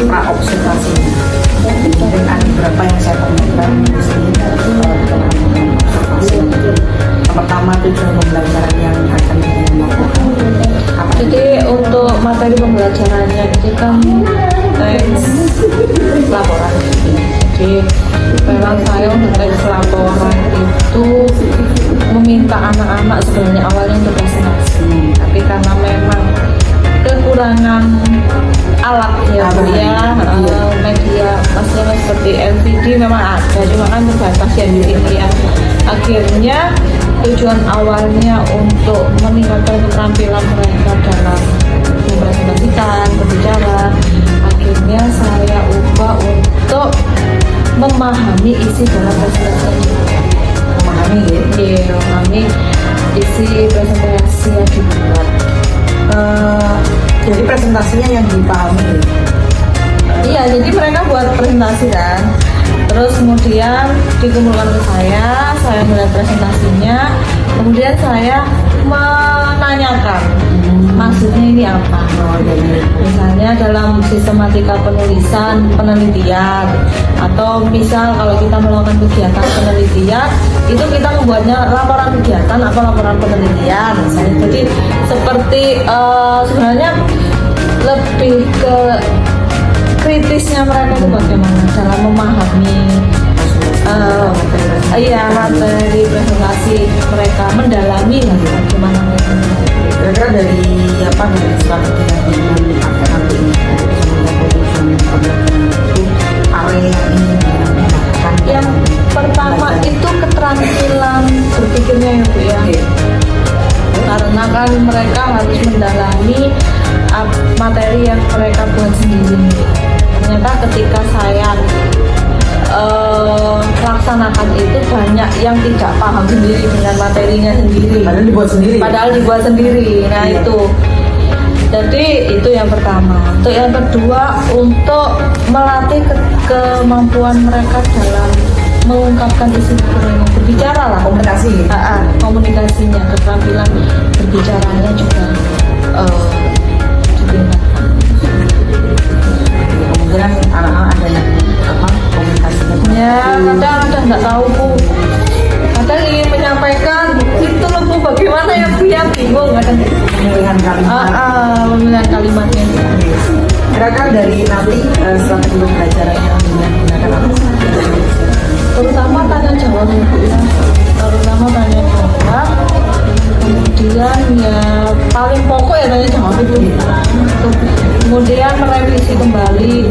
pra-observasi. Dan ada beberapa yang saya temukan di sini observasi. Pertama, tujuan pembelajaran yang akan dilakukan. Jadi untuk materi pembelajarannya itu kan teks laporan. Jadi memang saya untuk teks laporan itu meminta anak-anak sebenarnya awalnya untuk presentasi, tapi karena memang kekurangan alat ya Bu ya, media pastinya seperti LCD memang ada, cuma kan terbatas ya di sini ya. Akhirnya tujuan awalnya untuk meningkatkan keterampilan mereka dalam mempresentasikan, berbicara, akhirnya saya ubah untuk memahami isi dalam presentasi. Memahami isi presentasi yang dibuat. Jadi presentasinya yang dipahami. Iya, jadi mereka buat presentasi kan, terus kemudian dikumpulkan ke saya melihat presentasinya, kemudian saya menanyakan maksudnya ini apa. Misalnya dalam sistematika penulisan penelitian, atau misal kalau kita melakukan kegiatan penelitian itu kita membuatnya laporan kegiatan atau laporan penelitian misalnya. Jadi seperti sebenarnya lebih ke kritisnya mereka itu bagaimana dalam memahami materi presentasi mereka, mendalami lah bagaimana mereka. Kira-kira dari strategi yang dipakai nanti ini itu area yang ingin dilakukan. Yang pertama itu keterampilan berpikirnya ya Bu ya. Karena kan mereka harus mendalami materi yang mereka buat sendiri. Ternyata ketika saya laksanakan itu banyak yang tidak paham sendiri dengan materinya sendiri. Padahal dibuat sendiri. Nah itu. Jadi itu yang pertama. Untuk yang kedua, untuk melatih kemampuan mereka dalam mengungkapkan isi pikirannya, berbicara lah, komunikasinya, keterampilan berbicaranya juga ditingkatkan. Kemungkinan anak-anak ada yang komunikasinya. Ya, kadang nggak tahu Bu. Kadang ingin menyampaikan itu loh Bu, bagaimana ya Bu ya, bingung kadang. Pemilihan kalimat. Pemilihan kalimatnya. Kira-kira dari nanti strategi pembelajaran yang digunakan apa? Terutama tanya jawab ya Bu ya. Terutama tanya jawab. Kemudian ya paling pokok ya tanya jawab itu. Kemudian merevisi kembali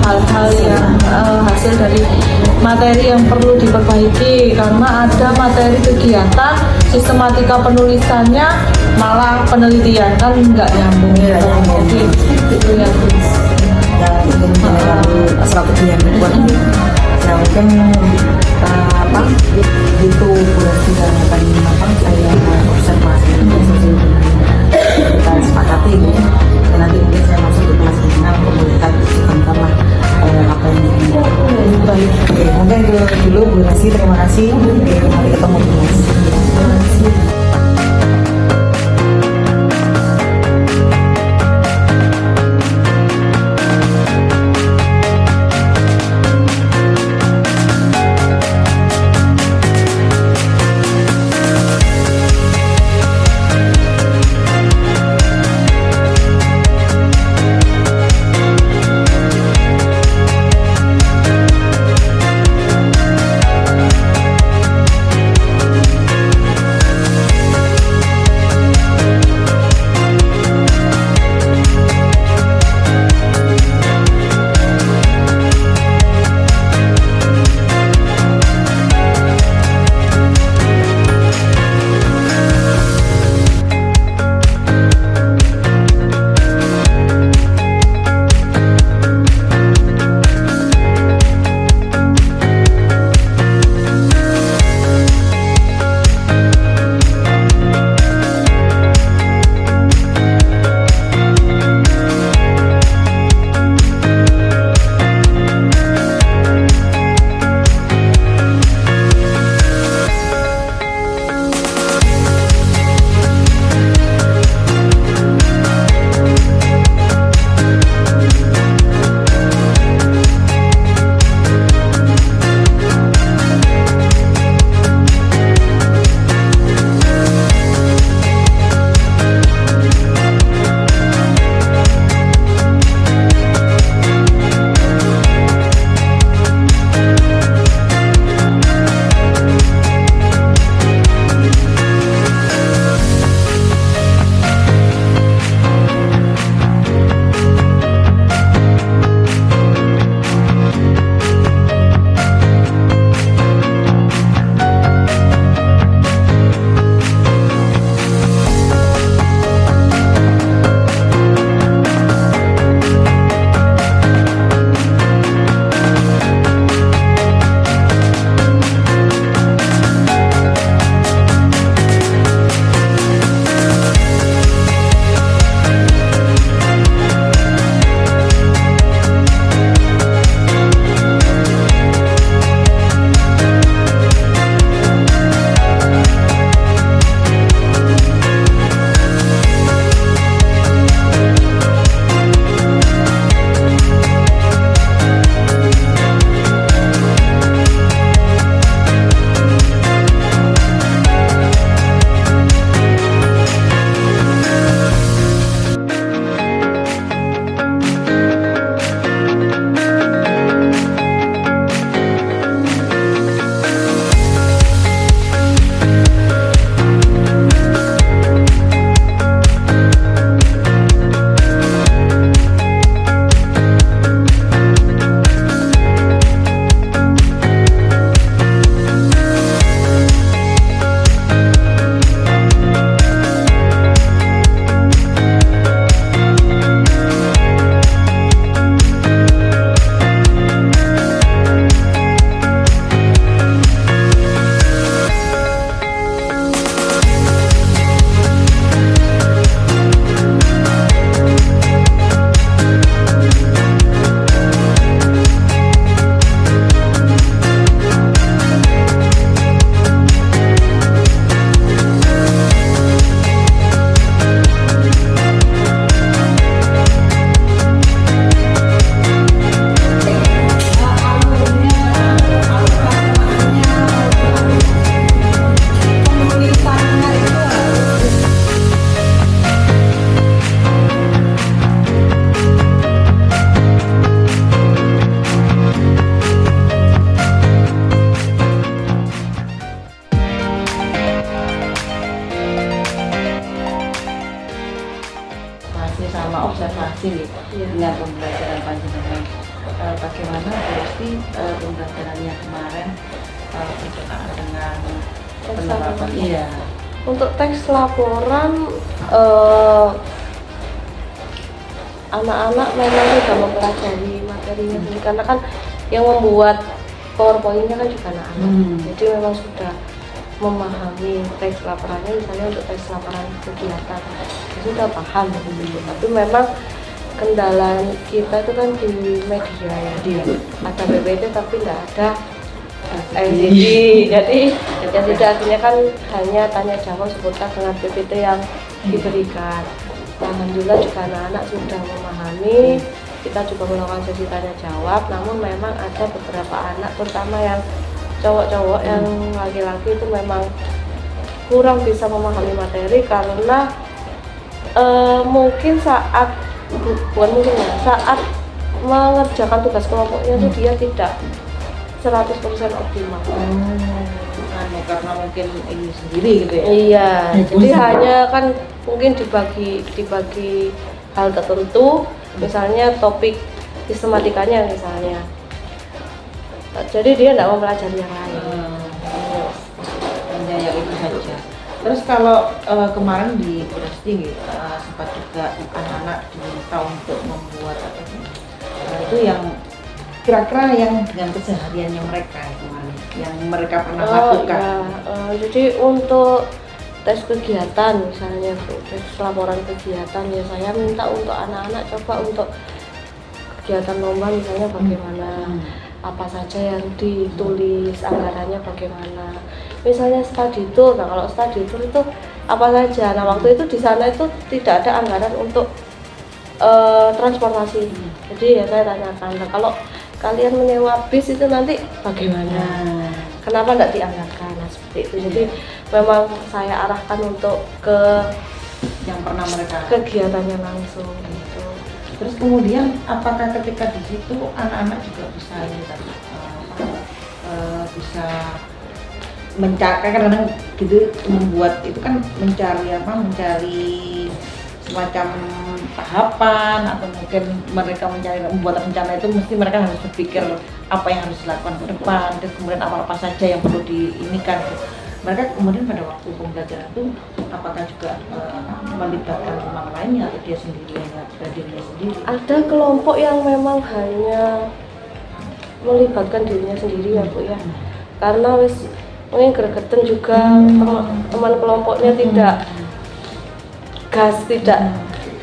hal-hal yang hasil dari materi yang perlu diperbaiki, karena ada materi kegiatan sistematika penulisannya malah penelitian kan nggak nyambung ya. Jadi itu yang ingin strategi yang dibuat ini. Ya mungkin itu durasi dan tadi saya observasi kita sepakati gitu. Dan nanti mungkin saya masuk ke kelas webinar untuk melihat sama apa yang baik. Oke, mungkin dulu Bu Nasi, terima kasih. Nanti ketemu Bu Nasi. Terima kasih. pembelajaran panjenengan. Bagaimana pasti pembelajarannya kemarin berkenaan dengan penerapan? Iya. Untuk teks laporan anak-anak memang sudah mempelajari materinya sendiri, karena kan yang membuat PowerPoint-nya kan juga anak-anak. Jadi memang sudah memahami teks laporannya, misalnya untuk teks laporan kegiatan sudah paham gitu. Tapi memang kendala kita itu kan di media ya, ada PPT tapi tidak ada LCD. Jadi ya tidak, akhirnya kan hanya tanya jawab seputar dengan PPT yang diberikan. Alhamdulillah juga anak-anak sudah memahami. Kita juga melakukan sesi tanya jawab, namun memang ada beberapa anak, terutama yang cowok-cowok, yang laki-laki itu memang kurang bisa memahami materi karena mungkin saat saat mengerjakan tugas kelompoknya itu dia tidak 100% optimal. Karena mungkin ini sendiri gitu ya. Iya, jadi hanya kan mungkin dibagi hal tertentu, misalnya topik sistematikanya misalnya. Jadi dia tidak mempelajari yang lain. Hanya yang itu saja. Terus kalau kemarin di Presti sempat juga anak-anak diminta untuk membuat itu yang kira-kira yang dengan kesehariannya mereka kemarin, yang mereka pernah lakukan. Ya, jadi untuk tes kegiatan misalnya, tes laporan kegiatan ya saya minta untuk anak-anak coba untuk kegiatan lomba misalnya bagaimana, apa saja yang ditulis, anggarannya bagaimana. Misalnya study tour, nah kalau study tour itu apa saja. Nah waktu itu di sana itu tidak ada anggaran untuk transportasi. Jadi ya saya tanyakan, nah, kalau kalian menyewa bis itu nanti bagaimana? Kenapa tidak dianggarkan? Nah seperti itu. Jadi memang saya arahkan untuk ke yang pernah mereka kegiatannya langsung gitu. Terus kemudian apakah ketika di situ anak-anak juga bisa bisa mencari, kadang-kadang gitu membuat itu kan mencari semacam tahapan, atau mungkin mereka membuat rencana itu mesti mereka harus berpikir apa yang harus dilakukan ke depan, dan kemudian apa saja yang perlu diinikan. Mereka kemudian pada waktu pembelajaran itu apakah juga melibatkan teman lainnya atau dia sendiri, dirinya sendiri? Ada kelompok yang memang hanya melibatkan dirinya sendiri ya Bu ya, karena wis mungkin gregetan juga teman kelompoknya tidak gas, tidak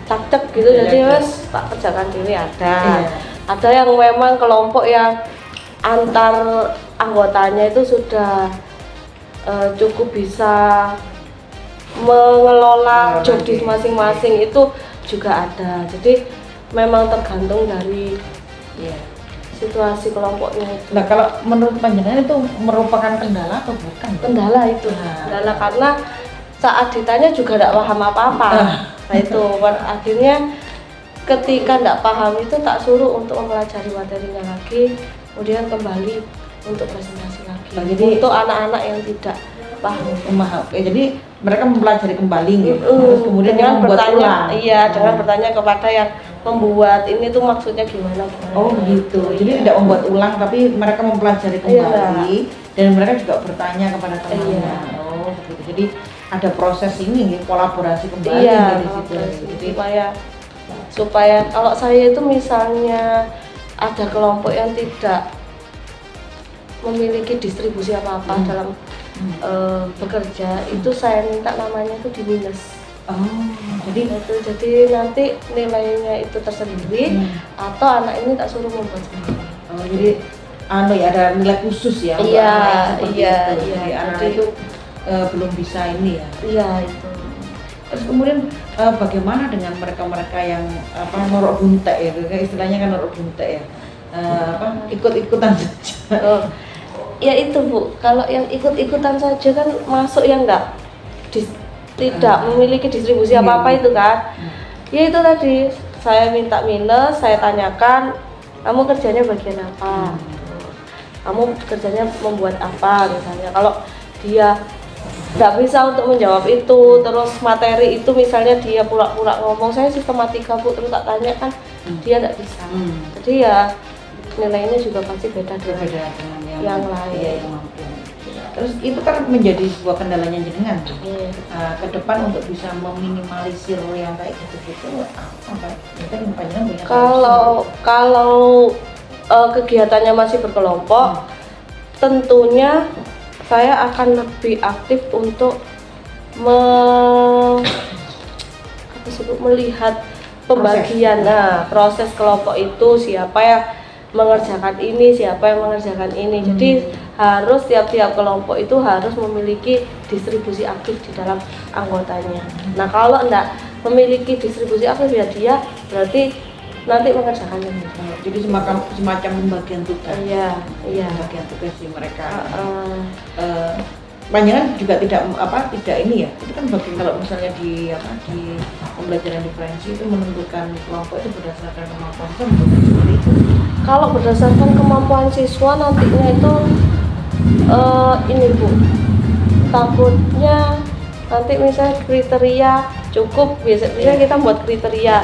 cakcep gitu, jadi wes tak kerjakan diri. Ada yang memang kelompok yang antar anggotanya itu sudah cukup bisa mengelola job di masing-masing, itu juga ada. Jadi memang tergantung dari situasi kelompoknya itu. Nah kalau menurut panjenengan itu merupakan kendala atau bukan? Kendala itu, kendala karena saat ditanya juga tidak paham apa-apa. Nah itu akhirnya ketika tidak paham itu tak suruh untuk mempelajari materinya lagi, kemudian kembali untuk presentasi lagi. Jadi untuk anak-anak yang tidak paham. Jadi mereka mempelajari kembali gitu. Terus kemudian dengan bertanya, dengan bertanya kepada yang membuat ini tuh maksudnya gimana. Oh gitu. Jadi tidak membuat ulang, tapi mereka mempelajari kembali dan mereka juga bertanya kepada temannya. Oh begitu. Jadi ada proses ini, kolaborasi kembali di situ. Jadi supaya kalau saya itu misalnya ada kelompok yang tidak memiliki distribusi apa-apa dalam bekerja, itu saya minta namanya itu di minus. Jadi nanti nilainya itu tersendiri, atau anak ini tak suruh membuat sendiri. Jadi ada nilai khusus ya? Jadi anak itu belum bisa ini ya? Iya itu. Terus kemudian bagaimana dengan mereka-mereka yang norok buntek ya? Istilahnya kan norok buntek ya? Ikut-ikutan saja. Ya itu Bu, kalau yang ikut-ikutan saja kan masuk yang tidak memiliki distribusi apa-apa itu kan. Ya itu tadi, saya minta minus, saya tanyakan, kamu kerjanya bagian apa? Kamu kerjanya membuat apa misalnya. Kalau dia nggak bisa untuk menjawab itu, terus materi itu misalnya dia pura-pura ngomong, saya sistematika Bu, terus tak tanya kan dia tidak bisa. Jadi ya nilainya juga pasti beda dengan yang lain. Iya, yang mampu. Terus itu kan menjadi sebuah kendalanya jenengan ke depan untuk bisa meminimalisir yang kayak gitu-gitu apa? Mungkin panjenengan punya Kalau kegiatannya masih berkelompok, tentunya saya akan lebih aktif untuk melihat pembagian proses kelompok itu, siapa yang mengerjakan ini, siapa yang mengerjakan ini. Jadi harus tiap-tiap kelompok itu harus memiliki distribusi aktif di dalam anggotanya. Nah kalau enggak memiliki distribusi aktif ya dia berarti nanti mengerjakannya. Jadi semacam pembagian tugas. Iya. Pembagian tugas di mereka. Panjangan juga tidak ini ya. Itu kan bagian kalau misalnya di pembelajaran diferensi itu menentukan kelompok itu berdasarkan kemampuan siswa seperti itu. Kalau berdasarkan kemampuan siswa nantinya itu ini Bu, takutnya nanti misalnya kriteria cukup, biasanya kita buat kriteria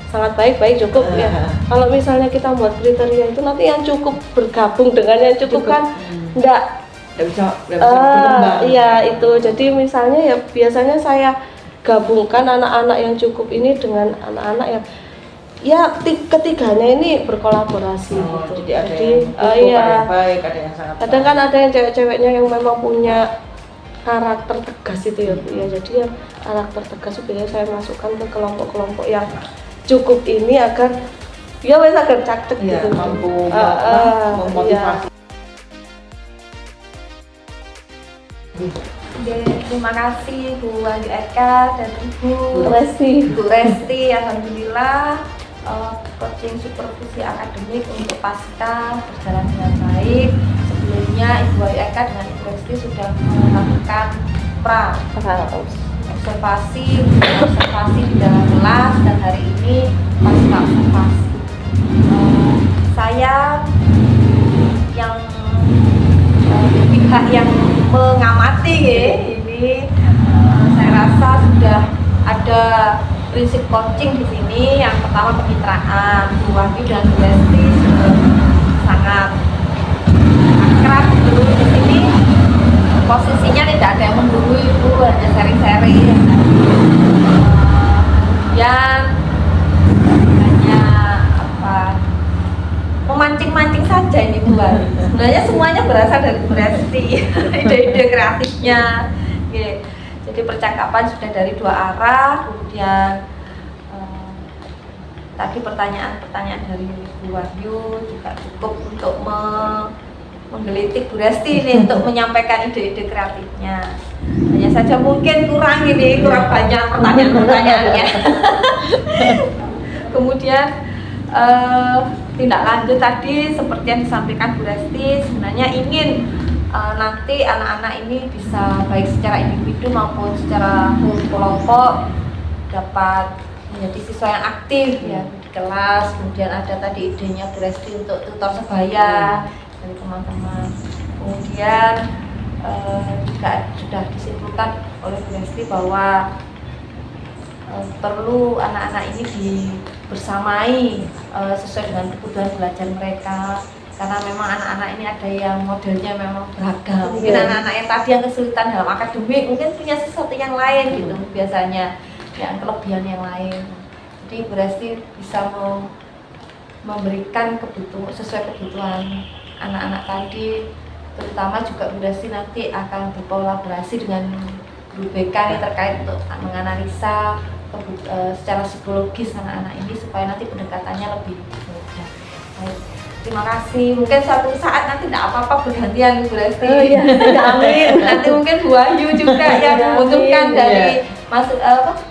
sangat baik cukup ya. Kalau misalnya kita buat kriteria itu nanti yang cukup bergabung dengan yang cukup kan enggak bisa berkembang. Iya itu. Jadi misalnya ya biasanya saya gabungkan anak-anak yang cukup ini dengan anak-anak yang ya ketiganya ini berkolaborasi gitu. Jadi ada yang baik, ada yang sangat kadang kan ada yang cewek-ceweknya yang memang punya karakter tegas itu ya Bu ya. Jadi yang karakter tegas itu biasanya saya masukkan ke kelompok-kelompok yang cukup ini agar ya wes agar cakcek gitu. Mampu memotivasi. Terima kasih Bu Wahyu Eka dan Ibu Resti. Alhamdulillah coaching supervisi akademik untuk pasca berjalan dengan baik. Sebelumnya Ibu Wahyu Eka dengan Ibu Resti sudah melakukan observasi di dalam kelas dan hari ini pasca observasi. Saya yang pihak yang mengamati ini saya rasa sudah ada prinsip coaching di sini. Yang pertama kemitraan, Bu Wahyu dan Bu Lesti sangat akrab dulu di sini. Posisinya tidak ada yang menggurui Ibu, hanya sharing-sharing. Kemudian hanya memancing-mancing saja ini Bu Wahyu. Sebenarnya semuanya berasal dari Bu Resti, ide-ide kreatifnya. Jadi percakapan sudah dari dua arah. Kemudian tadi pertanyaan-pertanyaan dari Bu Wahyu juga cukup untuk menggelitik Bu Resti ini untuk menyampaikan ide-ide kreatifnya. Hanya saja mungkin kurang banyak pertanyaan-pertanyaannya. Kemudian tindak lanjut tadi seperti yang disampaikan Bu Resti, sebenarnya ingin nanti anak-anak ini bisa baik secara individu maupun secara kelompok dapat menjadi siswa yang aktif ya di kelas. Kemudian ada tadi idenya Bu Resti untuk tutor sebaya dari teman-teman. Kemudian juga sudah disimpulkan oleh Bu Resti bahwa perlu anak-anak ini bersamai sesuai dengan kebutuhan belajar mereka, karena memang anak-anak ini ada yang modelnya memang beragam. Mungkin anak-anak yang tadi yang kesulitan dalam akademik mungkin punya sesuatu yang lain gitu biasanya, yang kelebihan yang lain. Jadi Bu Resti bisa memberikan sesuai kebutuhan anak-anak tadi. Terutama juga Bu Resti nanti akan berkolaborasi dengan guru BK ini terkait untuk menganalisa secara psikologis anak-anak ini supaya nanti pendekatannya lebih mudah. Baik, terima kasih. Mungkin suatu saat nanti tidak apa-apa bergantian Bu Resti. Amin. Nanti mungkin Bu Wahyu juga yang membutuhkan dari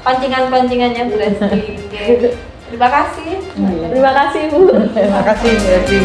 pancingan-pancingannya Bu Resti. Terima kasih. Terima kasih Bu. Terima kasih Bu Resti.